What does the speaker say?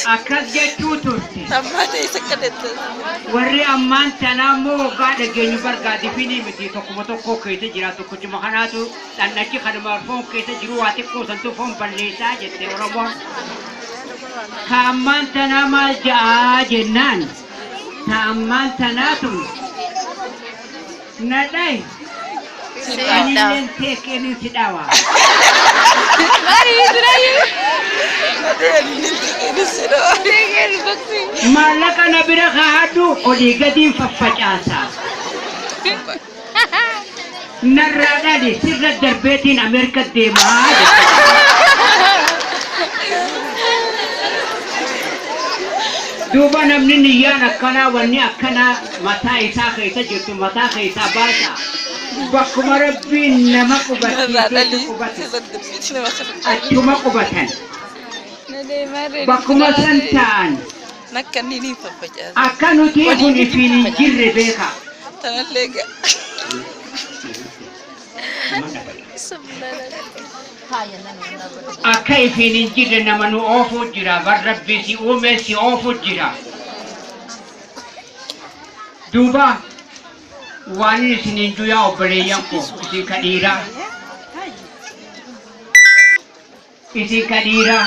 akkas jechuu turte. Ammaatee isa kadhatte. Warri ammaan tanaa immoo waggaa dhageenyu bargaadii fi ni miti tokko keessa jira tokkochuma kanaatu dhannachi kanuma foon keessa jiru waa xiqqoo santuu foon balleessaa jette Oromoon. Ka ammaan tanaa maal ja'a jennaan ta ammaan tanaatu nadhay. Anilleen teekeen si dhawa. Maallaqa na bira kaa'adhu olii gadiin faffacaasa. Narraa dhali sirra darbeetiin Ameerika deemaa duuba namni niyyaan akkanaa wanni akkanaa mataa isaa keessa jirtu mataa keessaa baasa. Bakkuma rabbiin nama qubachiisee qubate achuma qubatan bakkuma san ta'an akka nuti kun ifiin hin jirre beeka. Akka ifiin hin jirre nama nu oofuu jira bar rabbii si uume si oofuu jira. Duuba waan isiniin duyaa obboleeyyan koo isin kadhiiraa